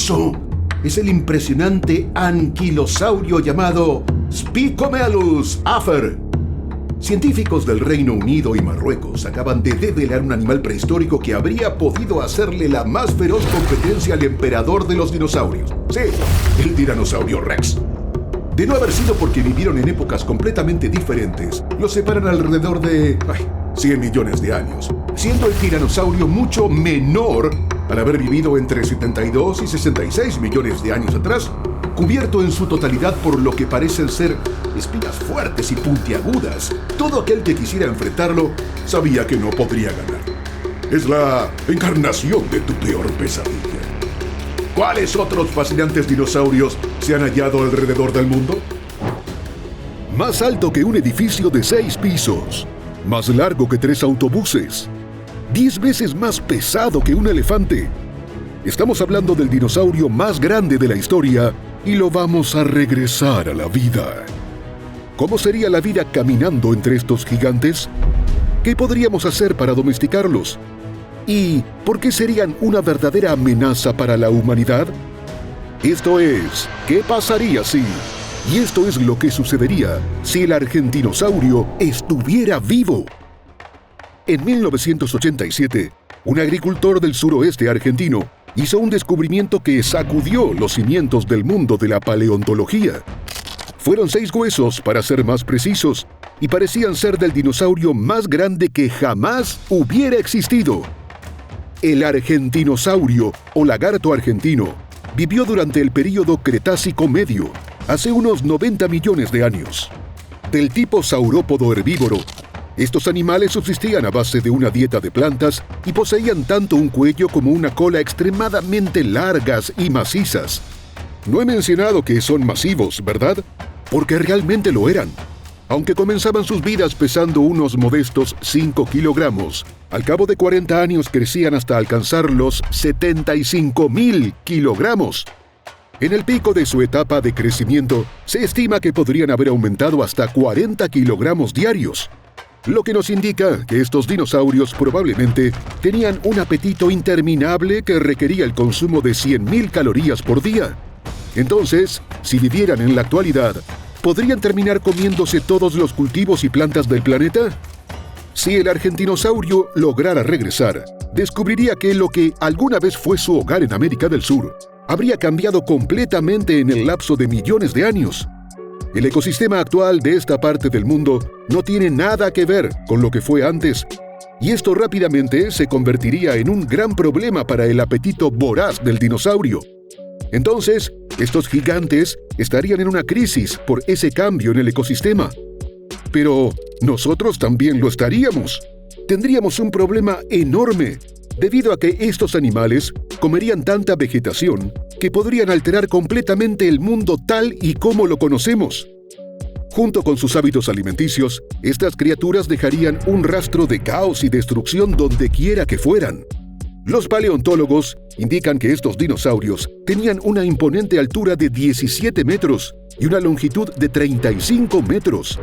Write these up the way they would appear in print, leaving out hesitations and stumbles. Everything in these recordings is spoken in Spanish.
eso es el impresionante anquilosaurio llamado Spicomelus afer. Científicos del Reino Unido y Marruecos acaban de develar un animal prehistórico que habría podido hacerle la más feroz competencia al emperador de los dinosaurios. Sí, el tiranosaurio Rex. De no haber sido porque vivieron en épocas completamente diferentes, los separan alrededor de 100 millones de años, siendo el tiranosaurio mucho menor al haber vivido entre 72 y 66 millones de años atrás, cubierto en su totalidad por lo que parecen ser espinas fuertes y puntiagudas. Todo aquel que quisiera enfrentarlo sabía que no podría ganar. Es la encarnación de tu peor pesadilla. ¿Cuáles otros fascinantes dinosaurios se han hallado alrededor del mundo? Más alto que un edificio de 6 pisos. Más largo que 3 autobuses. 10 veces más pesado que un elefante. Estamos hablando del dinosaurio más grande de la historia y lo vamos a regresar a la vida. ¿Cómo sería la vida caminando entre estos gigantes? ¿Qué podríamos hacer para domesticarlos? ¿Y por qué serían una verdadera amenaza para la humanidad? Esto es, ¿qué pasaría si? Y esto es lo que sucedería si el argentinosaurio estuviera vivo. En 1987, un agricultor del suroeste argentino hizo un descubrimiento que sacudió los cimientos del mundo de la paleontología. Fueron 6 huesos, para ser más precisos, y parecían ser del dinosaurio más grande que jamás hubiera existido. El argentinosaurio, o lagarto argentino, vivió durante el período Cretácico Medio, hace unos 90 millones de años. Del tipo saurópodo herbívoro, estos animales subsistían a base de una dieta de plantas y poseían tanto un cuello como una cola extremadamente largas y macizas. No he mencionado que son masivos, ¿verdad? Porque realmente lo eran. Aunque comenzaban sus vidas pesando unos modestos 5 kilogramos, al cabo de 40 años crecían hasta alcanzar los 75.000 kilogramos. En el pico de su etapa de crecimiento, se estima que podrían haber aumentado hasta 40 kilogramos diarios, lo que nos indica que estos dinosaurios probablemente tenían un apetito interminable que requería el consumo de 100.000 calorías por día. Entonces, si vivieran en la actualidad, ¿podrían terminar comiéndose todos los cultivos y plantas del planeta? Si el argentinosaurio lograra regresar, descubriría que lo que alguna vez fue su hogar en América del Sur habría cambiado completamente en el lapso de millones de años. El ecosistema actual de esta parte del mundo no tiene nada que ver con lo que fue antes, y esto rápidamente se convertiría en un gran problema para el apetito voraz del dinosaurio. Entonces, estos gigantes estarían en una crisis por ese cambio en el ecosistema. Pero nosotros también lo estaríamos. Tendríamos un problema enorme, debido a que estos animales comerían tanta vegetación que podrían alterar completamente el mundo tal y como lo conocemos. Junto con sus hábitos alimenticios, estas criaturas dejarían un rastro de caos y destrucción donde quiera que fueran. Los paleontólogos indican que estos dinosaurios tenían una imponente altura de 17 metros y una longitud de 35 metros.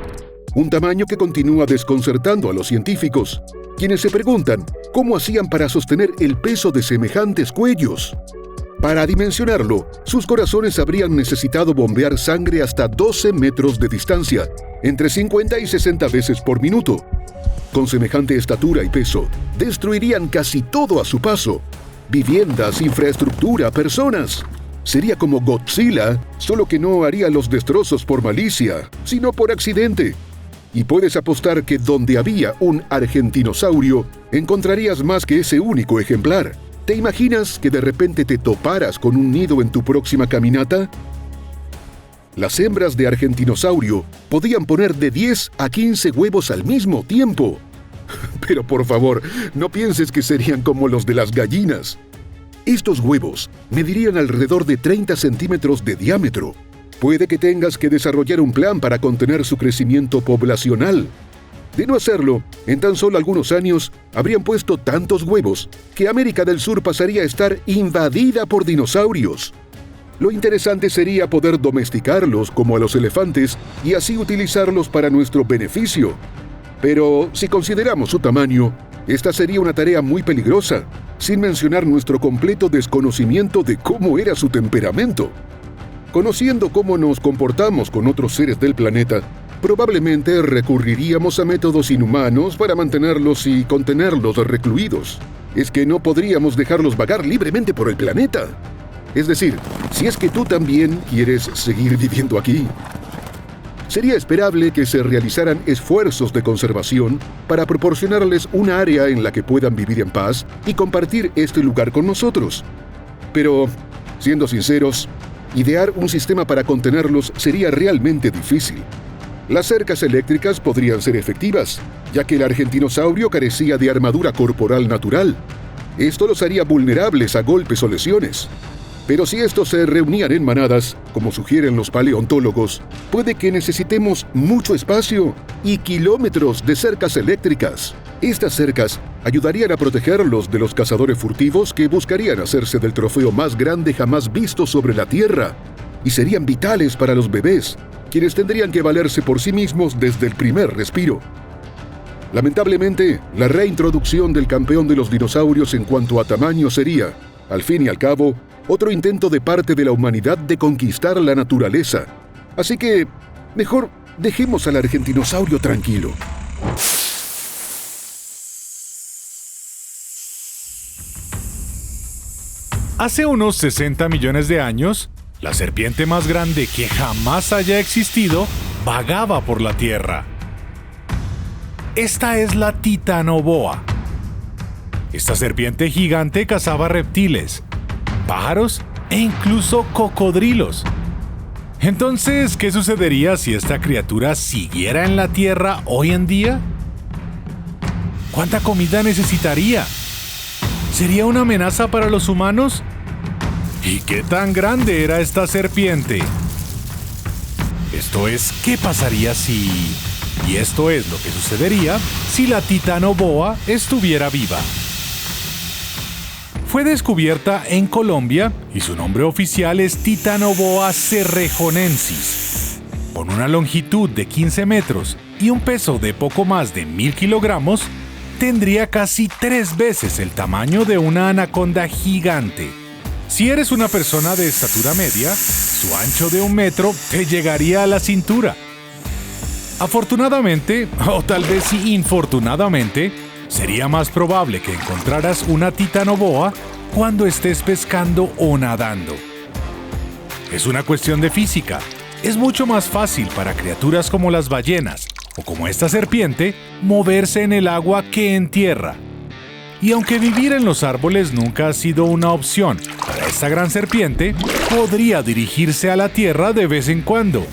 Un tamaño que continúa desconcertando a los científicos, quienes se preguntan cómo hacían para sostener el peso de semejantes cuellos. Para dimensionarlo, sus corazones habrían necesitado bombear sangre hasta 12 metros de distancia, entre 50 y 60 veces por minuto. Con semejante estatura y peso, destruirían casi todo a su paso: viviendas, infraestructura, personas. Sería como Godzilla, solo que no haría los destrozos por malicia, sino por accidente. Y puedes apostar que donde había un argentinosaurio, encontrarías más que ese único ejemplar. ¿Te imaginas que de repente te toparas con un nido en tu próxima caminata? Las hembras de argentinosaurio podían poner de 10 a 15 huevos al mismo tiempo. Pero por favor, no pienses que serían como los de las gallinas. Estos huevos medirían alrededor de 30 centímetros de diámetro. Puede que tengas que desarrollar un plan para contener su crecimiento poblacional. De no hacerlo, en tan solo algunos años habrían puesto tantos huevos que América del Sur pasaría a estar invadida por dinosaurios. Lo interesante sería poder domesticarlos como a los elefantes y así utilizarlos para nuestro beneficio. Pero si consideramos su tamaño, esta sería una tarea muy peligrosa. sin mencionar nuestro completo desconocimiento de cómo era su temperamento. Conociendo cómo nos comportamos con otros seres del planeta, probablemente recurriríamos a métodos inhumanos para mantenerlos y contenerlos recluidos. Es que no podríamos dejarlos vagar libremente por el planeta. Es decir, si es que tú también quieres seguir viviendo aquí. Sería esperable que se realizaran esfuerzos de conservación para proporcionarles un área en la que puedan vivir en paz y compartir este lugar con nosotros. Pero, siendo sinceros, idear un sistema para contenerlos sería realmente difícil. Las cercas eléctricas podrían ser efectivas, ya que el argentinosaurio carecía de armadura corporal natural. Esto los haría vulnerables a golpes o lesiones. Pero si estos se reunían en manadas, como sugieren los paleontólogos, puede que necesitemos mucho espacio y kilómetros de cercas eléctricas. Estas cercas ayudarían a protegerlos de los cazadores furtivos que buscarían hacerse del trofeo más grande jamás visto sobre la Tierra, y serían vitales para los bebés, quienes tendrían que valerse por sí mismos desde el primer respiro. Lamentablemente, la reintroducción del campeón de los dinosaurios en cuanto a tamaño sería, al fin y al cabo, otro intento de parte de la humanidad de conquistar la naturaleza. Así que, mejor dejemos al argentinosaurio tranquilo. Hace unos 60 millones de años, la serpiente más grande que jamás haya existido vagaba por la Tierra. Esta es la Titanoboa. Esta serpiente gigante cazaba reptiles, pájaros e incluso cocodrilos. Entonces, ¿qué sucedería si esta criatura siguiera en la Tierra hoy en día? ¿Cuánta comida necesitaría? ¿Sería una amenaza para los humanos? ¿Y qué tan grande era esta serpiente? Esto es, ¿qué pasaría si...? Y esto es lo que sucedería si la Titanoboa estuviera viva. Fue descubierta en Colombia y su nombre oficial es Titanoboa cerrejonensis. Con una longitud de 15 metros y un peso de poco más de 1000 kilogramos, tendría casi 3 veces el tamaño de una anaconda gigante. Si eres una persona de estatura media, su ancho de 1 metro te llegaría a la cintura. Afortunadamente, o tal vez infortunadamente, sería más probable que encontraras una Titanoboa cuando estés pescando o nadando. Es una cuestión de física. Es mucho más fácil para criaturas como las ballenas o como esta serpiente moverse en el agua que en tierra. Y aunque vivir en los árboles nunca ha sido una opción para esta gran serpiente, podría dirigirse a la tierra de vez en cuando.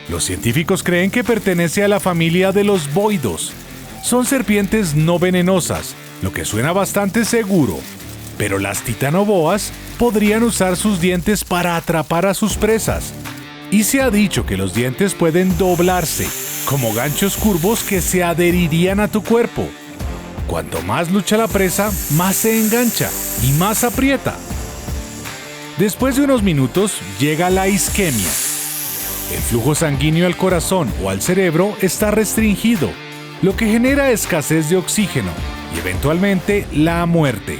Los científicos creen que pertenece a la familia de los boidos. Son serpientes no venenosas, lo que suena bastante seguro, pero las titanoboas podrían usar sus dientes para atrapar a sus presas. Y se ha dicho que los dientes pueden doblarse, como ganchos curvos que se adherirían a tu cuerpo. Cuanto más lucha la presa, más se engancha y más aprieta. Después de unos minutos llega la isquemia. El flujo sanguíneo al corazón o al cerebro está restringido, lo que genera escasez de oxígeno y eventualmente la muerte.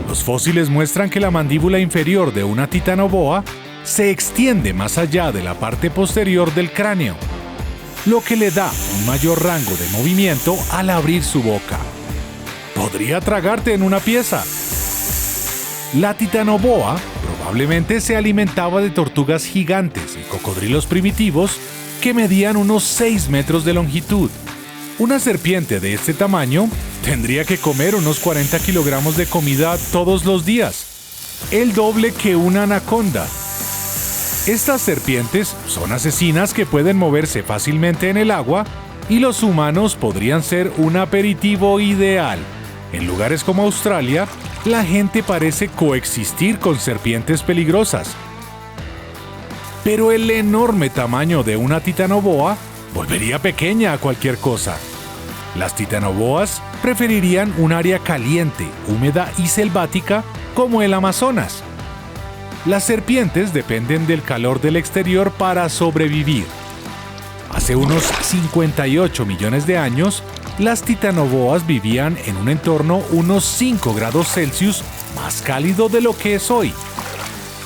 Los fósiles muestran que la mandíbula inferior de una titanoboa se extiende más allá de la parte posterior del cráneo, lo que le da un mayor rango de movimiento al abrir su boca. Podría tragarte en una pieza. La titanoboa probablemente se alimentaba de tortugas gigantes y cocodrilos primitivos que medían unos 6 metros de longitud. Una serpiente de este tamaño tendría que comer unos 40 kilogramos de comida todos los días, el doble que una anaconda. Estas serpientes son asesinas que pueden moverse fácilmente en el agua y los humanos podrían ser un aperitivo ideal. En lugares como Australia, la gente parece coexistir con serpientes peligrosas. Pero el enorme tamaño de una titanoboa volvería pequeña a cualquier cosa. Las titanoboas preferirían un área caliente, húmeda y selvática como el Amazonas. Las serpientes dependen del calor del exterior para sobrevivir. Hace unos 58 millones de años, las titanoboas vivían en un entorno unos 5 grados Celsius más cálido de lo que es hoy.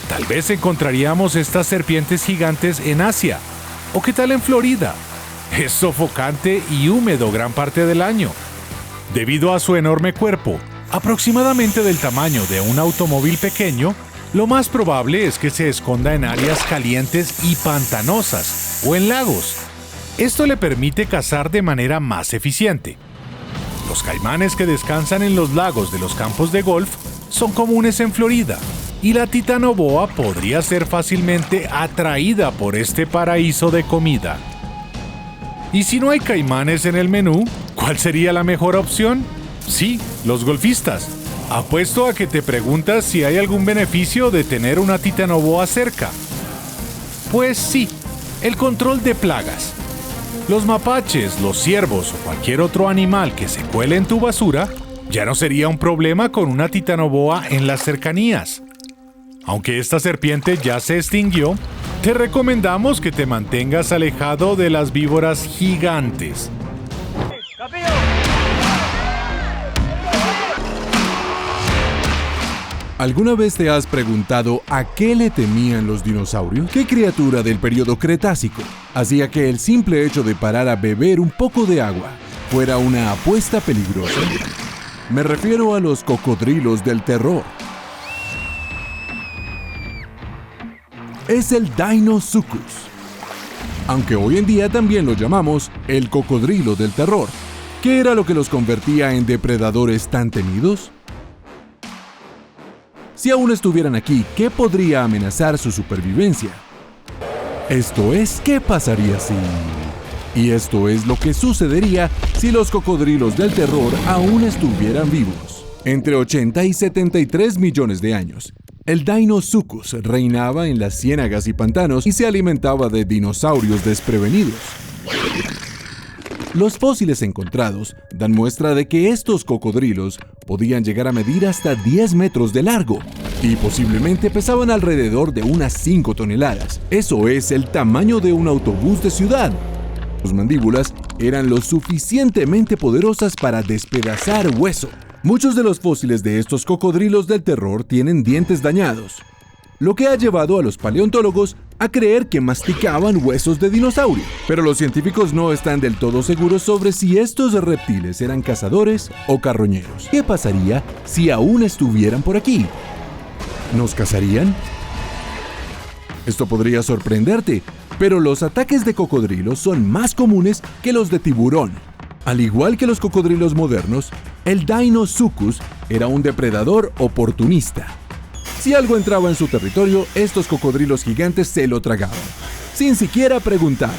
Tal vez encontraríamos estas serpientes gigantes en Asia, o qué tal en Florida. Es sofocante y húmedo gran parte del año. Debido a su enorme cuerpo, aproximadamente del tamaño de un automóvil pequeño, lo más probable es que se esconda en áreas calientes y pantanosas o en lagos. Esto le permite cazar de manera más eficiente. Los caimanes que descansan en los lagos de los campos de golf son comunes en Florida, y la titanoboa podría ser fácilmente atraída por este paraíso de comida. Y si no hay caimanes en el menú, ¿cuál sería la mejor opción? Sí, los golfistas. Apuesto a que te preguntas si hay algún beneficio de tener una titanoboa cerca. Pues sí, el control de plagas. Los mapaches, los ciervos o cualquier otro animal que se cuele en tu basura ya no sería un problema con una titanoboa en las cercanías. Aunque esta serpiente ya se extinguió, te recomendamos que te mantengas alejado de las víboras gigantes. ¿Alguna vez te has preguntado a qué le temían los dinosaurios? ¿Qué criatura del periodo Cretácico hacía que el simple hecho de parar a beber un poco de agua fuera una apuesta peligrosa? Me refiero a los cocodrilos del terror. Es el Deinosuchus, aunque hoy en día también lo llamamos el cocodrilo del terror. ¿Qué era lo que los convertía en depredadores tan temidos? Si aún estuvieran aquí, ¿qué podría amenazar su supervivencia? Esto es, ¿qué pasaría si...? Y esto es lo que sucedería si los cocodrilos del terror aún estuvieran vivos. Entre 80 y 73 millones de años, el Deinosuchus reinaba en las ciénagas y pantanos y se alimentaba de dinosaurios desprevenidos. Los fósiles encontrados dan muestra de que estos cocodrilos podían llegar a medir hasta 10 metros de largo y posiblemente pesaban alrededor de unas 5 toneladas. Eso es el tamaño de un autobús de ciudad. Sus mandíbulas eran lo suficientemente poderosas para despedazar hueso. Muchos de los fósiles de estos cocodrilos del terror tienen dientes dañados, lo que ha llevado a los paleontólogos a creer que masticaban huesos de dinosaurio. Pero los científicos no están del todo seguros sobre si estos reptiles eran cazadores o carroñeros. ¿Qué pasaría si aún estuvieran por aquí? ¿Nos cazarían? Esto podría sorprenderte, pero los ataques de cocodrilos son más comunes que los de tiburón. Al igual que los cocodrilos modernos, el Deinosuchus era un depredador oportunista. Si algo entraba en su territorio, estos cocodrilos gigantes se lo tragaban, sin siquiera preguntar.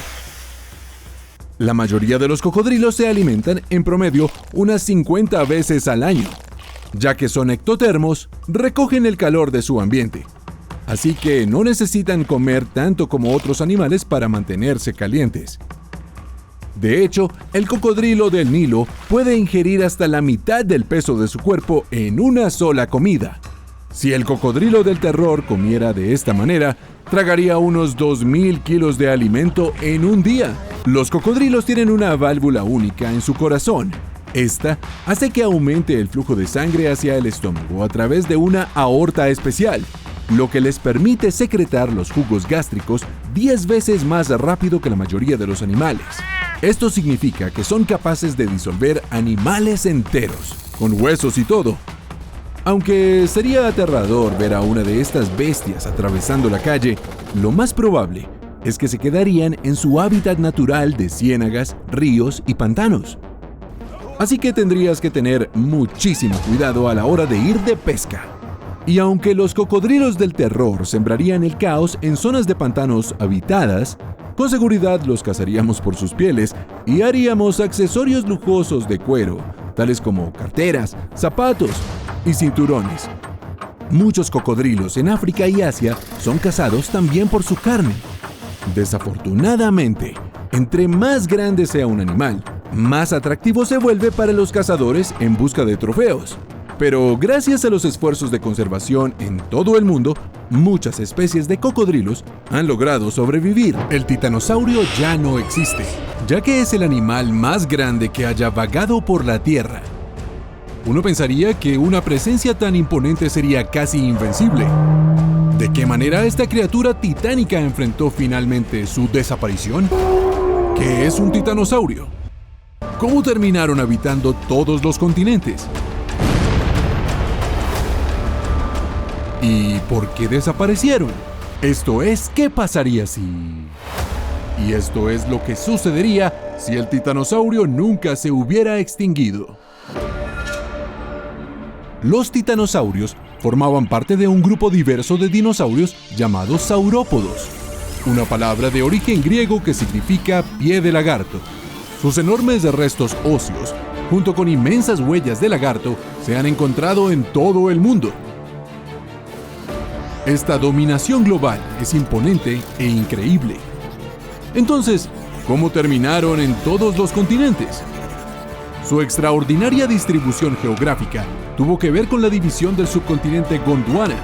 La mayoría de los cocodrilos se alimentan en promedio unas 50 veces al año. Ya que son ectotermos, recogen el calor de su ambiente. Así que no necesitan comer tanto como otros animales para mantenerse calientes. De hecho, el cocodrilo del Nilo puede ingerir hasta la mitad del peso de su cuerpo en una sola comida. Si el cocodrilo del terror comiera de esta manera, tragaría unos 2.000 kilos de alimento en un día. Los cocodrilos tienen una válvula única en su corazón. Esta hace que aumente el flujo de sangre hacia el estómago a través de una aorta especial, lo que les permite secretar los jugos gástricos 10 veces más rápido que la mayoría de los animales. Esto significa que son capaces de disolver animales enteros, con huesos y todo. Aunque sería aterrador ver a una de estas bestias atravesando la calle, lo más probable es que se quedarían en su hábitat natural de ciénagas, ríos y pantanos. Así que tendrías que tener muchísimo cuidado a la hora de ir de pesca. Y aunque los cocodrilos del terror sembrarían el caos en zonas de pantanos habitadas, con seguridad los cazaríamos por sus pieles y haríamos accesorios lujosos de cuero, tales como carteras, zapatos y cinturones. Muchos cocodrilos en África y Asia son cazados también por su carne. Desafortunadamente, entre más grande sea un animal, más atractivo se vuelve para los cazadores en busca de trofeos. Pero gracias a los esfuerzos de conservación en todo el mundo, muchas especies de cocodrilos han logrado sobrevivir. El titanosaurio ya no existe, ya que es el animal más grande que haya vagado por la Tierra. Uno pensaría que una presencia tan imponente sería casi invencible. ¿De qué manera esta criatura titánica enfrentó finalmente su desaparición? ¿Qué es un titanosaurio? ¿Cómo terminaron habitando todos los continentes? ¿Y por qué desaparecieron? Esto es, ¿qué pasaría si...? Y esto es lo que sucedería si el titanosaurio nunca se hubiera extinguido. Los titanosaurios formaban parte de un grupo diverso de dinosaurios llamados saurópodos, una palabra de origen griego que significa pie de lagarto. Sus enormes restos óseos, junto con inmensas huellas de lagarto, se han encontrado en todo el mundo. Esta dominación global es imponente e increíble. Entonces, ¿cómo terminaron en todos los continentes? Su extraordinaria distribución geográfica tuvo que ver con la división del subcontinente Gondwana,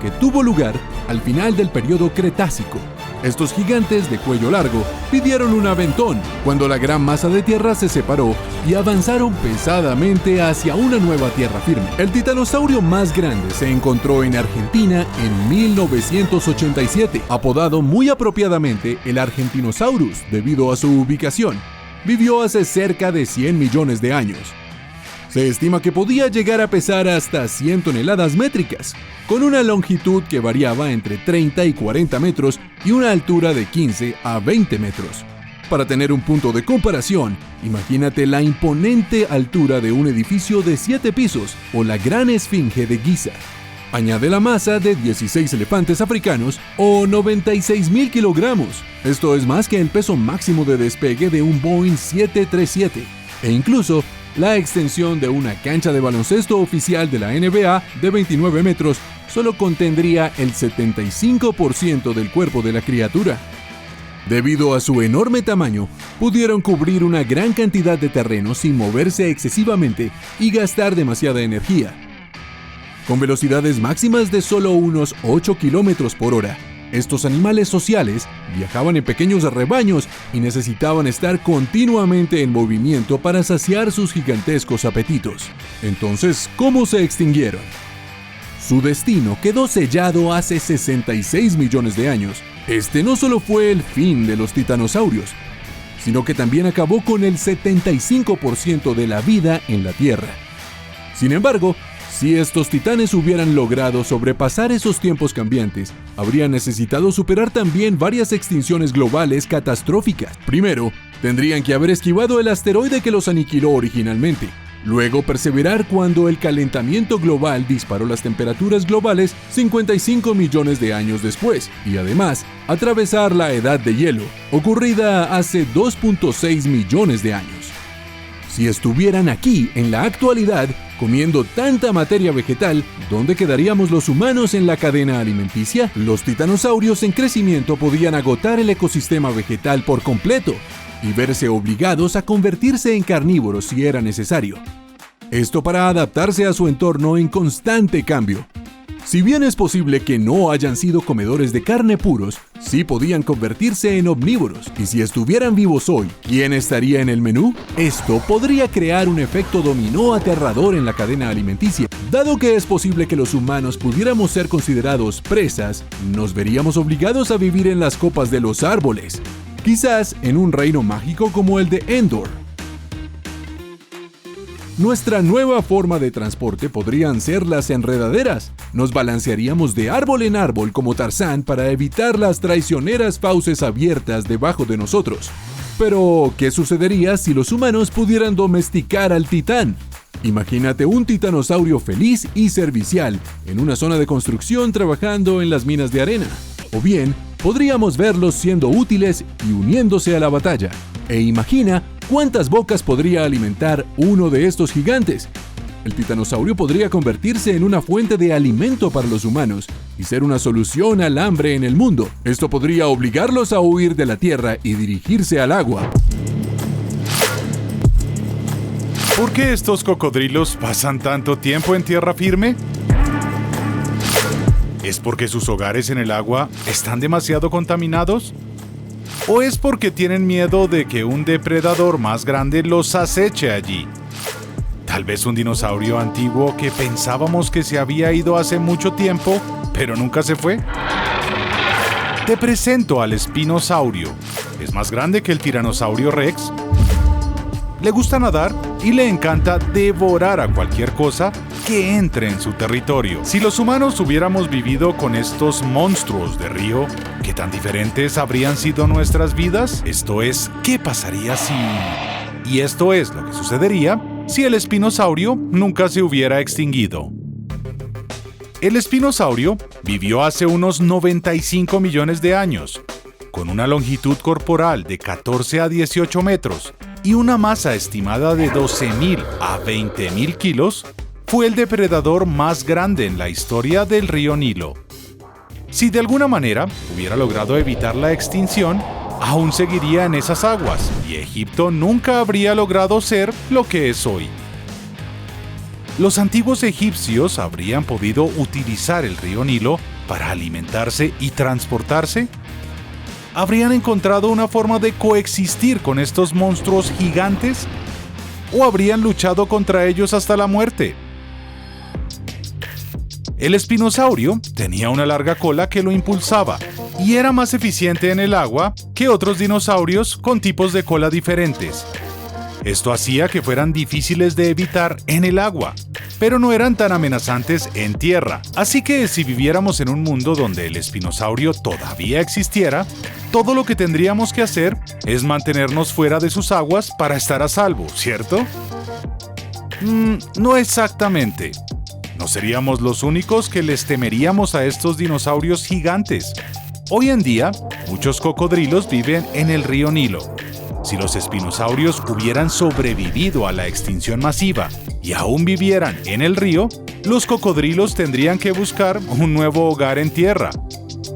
que tuvo lugar al final del periodo Cretácico. Estos gigantes de cuello largo pidieron un aventón cuando la gran masa de tierra se separó y avanzaron pesadamente hacia una nueva tierra firme. El titanosaurio más grande se encontró en Argentina en 1987, apodado muy apropiadamente el Argentinosaurus debido a su ubicación. Vivió hace cerca de 100 millones de años. Se estima que podía llegar a pesar hasta 100 toneladas métricas, con una longitud que variaba entre 30 y 40 metros y una altura de 15 a 20 metros. Para tener un punto de comparación, imagínate la imponente altura de un edificio de 7 pisos o la Gran Esfinge de Giza. Añade la masa de 16 elefantes africanos o 96.000 kilogramos. Esto es más que el peso máximo de despegue de un Boeing 737 e incluso la extensión de una cancha de baloncesto oficial de la NBA de 29 metros solo contendría el 75% del cuerpo de la criatura. Debido a su enorme tamaño, pudieron cubrir una gran cantidad de terreno sin moverse excesivamente y gastar demasiada energía. Con velocidades máximas de solo unos 8 kilómetros por hora, estos animales sociales viajaban en pequeños rebaños y necesitaban estar continuamente en movimiento para saciar sus gigantescos apetitos. Entonces, ¿cómo se extinguieron? Su destino quedó sellado hace 66 millones de años. Este no solo fue el fin de los titanosaurios, sino que también acabó con el 75% de la vida en la Tierra. Sin embargo, si estos titanes hubieran logrado sobrepasar esos tiempos cambiantes, habrían necesitado superar también varias extinciones globales catastróficas. Primero, tendrían que haber esquivado el asteroide que los aniquiló originalmente. Luego, perseverar cuando el calentamiento global disparó las temperaturas globales 55 millones de años después. Y además, atravesar la edad de hielo, ocurrida hace 2.6 millones de años. Si estuvieran aquí en la actualidad, comiendo tanta materia vegetal, ¿dónde quedaríamos los humanos en la cadena alimenticia? Los titanosaurios en crecimiento podían agotar el ecosistema vegetal por completo y verse obligados a convertirse en carnívoros si era necesario. Esto para adaptarse a su entorno en constante cambio. Si bien es posible que no hayan sido comedores de carne puros, sí podían convertirse en omnívoros. Y si estuvieran vivos hoy, ¿quién estaría en el menú? Esto podría crear un efecto dominó aterrador en la cadena alimenticia. Dado que es posible que los humanos pudiéramos ser considerados presas, nos veríamos obligados a vivir en las copas de los árboles, quizás en un reino mágico como el de Endor. Nuestra nueva forma de transporte podrían ser las enredaderas. Nos balancearíamos de árbol en árbol como Tarzán para evitar las traicioneras fauces abiertas debajo de nosotros. Pero, ¿qué sucedería si los humanos pudieran domesticar al titán? Imagínate un titanosaurio feliz y servicial en una zona de construcción trabajando en las minas de arena. O bien, podríamos verlos siendo útiles y uniéndose a la batalla. E imagina cuántas bocas podría alimentar uno de estos gigantes. El titanosaurio podría convertirse en una fuente de alimento para los humanos y ser una solución al hambre en el mundo. Esto podría obligarlos a huir de la tierra y dirigirse al agua. ¿Por qué estos cocodrilos pasan tanto tiempo en tierra firme? ¿Es porque sus hogares en el agua están demasiado contaminados? ¿O es porque tienen miedo de que un depredador más grande los aceche allí? Tal vez un dinosaurio antiguo que pensábamos que se había ido hace mucho tiempo, pero nunca se fue. Te presento al espinosaurio. Es más grande que el tiranosaurio Rex. Le gusta nadar y le encanta devorar a cualquier cosa que entre en su territorio. Si los humanos hubiéramos vivido con estos monstruos de río, ¿qué tan diferentes habrían sido nuestras vidas? Esto es, ¿qué pasaría si...? Y esto es lo que sucedería si el espinosaurio nunca se hubiera extinguido. El espinosaurio vivió hace unos 95 millones de años, con una longitud corporal de 14 a 18 metros y una masa estimada de 12.000 a 20.000 kilos. Fue el depredador más grande en la historia del río Nilo. Si de alguna manera hubiera logrado evitar la extinción, aún seguiría en esas aguas y Egipto nunca habría logrado ser lo que es hoy. Los antiguos egipcios habrían podido utilizar el río Nilo para alimentarse y transportarse. ¿Habrían encontrado una forma de coexistir con estos monstruos gigantes? ¿O habrían luchado contra ellos hasta la muerte? El espinosaurio tenía una larga cola que lo impulsaba y era más eficiente en el agua que otros dinosaurios con tipos de cola diferentes. Esto hacía que fueran difíciles de evitar en el agua, pero no eran tan amenazantes en tierra. Así que si viviéramos en un mundo donde el espinosaurio todavía existiera, todo lo que tendríamos que hacer es mantenernos fuera de sus aguas para estar a salvo, ¿cierto? No exactamente. No seríamos los únicos que les temeríamos a estos dinosaurios gigantes. Hoy en día, muchos cocodrilos viven en el río Nilo. Si los espinosaurios hubieran sobrevivido a la extinción masiva y aún vivieran en el río, los cocodrilos tendrían que buscar un nuevo hogar en tierra.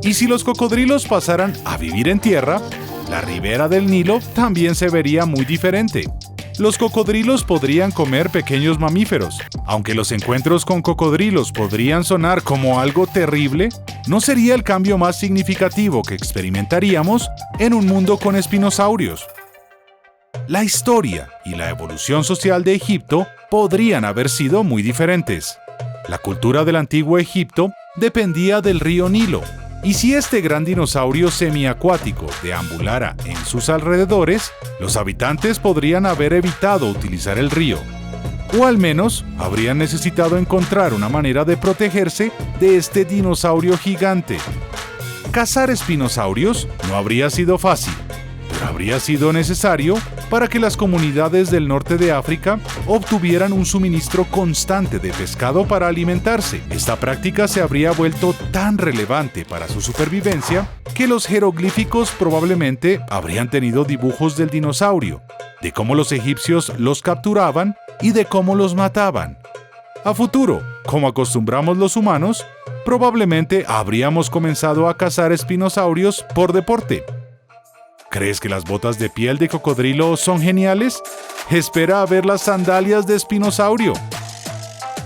Y si los cocodrilos pasaran a vivir en tierra, la ribera del Nilo también se vería muy diferente. Los cocodrilos podrían comer pequeños mamíferos. Aunque los encuentros con cocodrilos podrían sonar como algo terrible, no sería el cambio más significativo que experimentaríamos en un mundo con espinosaurios. La historia y la evolución social de Egipto podrían haber sido muy diferentes. La cultura del antiguo Egipto dependía del río Nilo, y si este gran dinosaurio semiacuático deambulara en sus alrededores, los habitantes podrían haber evitado utilizar el río, o al menos habrían necesitado encontrar una manera de protegerse de este dinosaurio gigante. Cazar espinosaurios no habría sido fácil, pero habría sido necesario para que las comunidades del norte de África obtuvieran un suministro constante de pescado para alimentarse. Esta práctica se habría vuelto tan relevante para su supervivencia que los jeroglíficos probablemente habrían tenido dibujos del dinosaurio, de cómo los egipcios los capturaban y de cómo los mataban. A futuro, como acostumbramos los humanos, probablemente habríamos comenzado a cazar espinosaurios por deporte. ¿Crees que las botas de piel de cocodrilo son geniales? Espera a ver las sandalias de espinosaurio.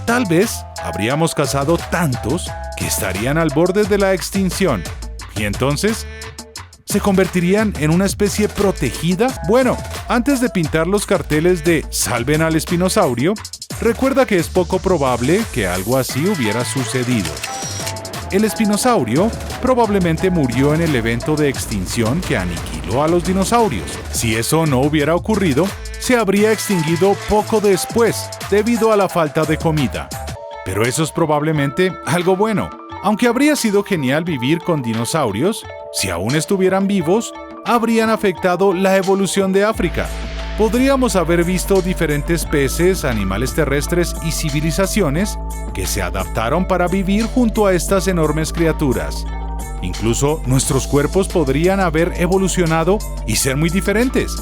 Tal vez habríamos cazado tantos que estarían al borde de la extinción. ¿Y entonces? ¿Se convertirían en una especie protegida? Bueno, antes de pintar los carteles de «Salven al espinosaurio», recuerda que es poco probable que algo así hubiera sucedido. El espinosaurio probablemente murió en el evento de extinción que aniquiló a los dinosaurios. Si eso no hubiera ocurrido, se habría extinguido poco después debido a la falta de comida. Pero eso es probablemente algo bueno. Aunque habría sido genial vivir con dinosaurios, si aún estuvieran vivos, habrían afectado la evolución de África. Podríamos haber visto diferentes peces, animales terrestres y civilizaciones que se adaptaron para vivir junto a estas enormes criaturas. Incluso nuestros cuerpos podrían haber evolucionado y ser muy diferentes.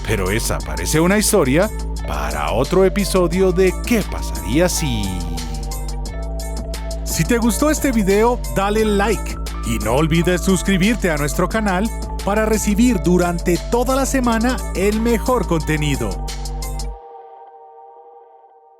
Pero esa parece una historia para otro episodio de ¿Qué pasaría si...? Si te gustó este video, dale like y no olvides suscribirte a nuestro canal para recibir durante toda la semana el mejor contenido.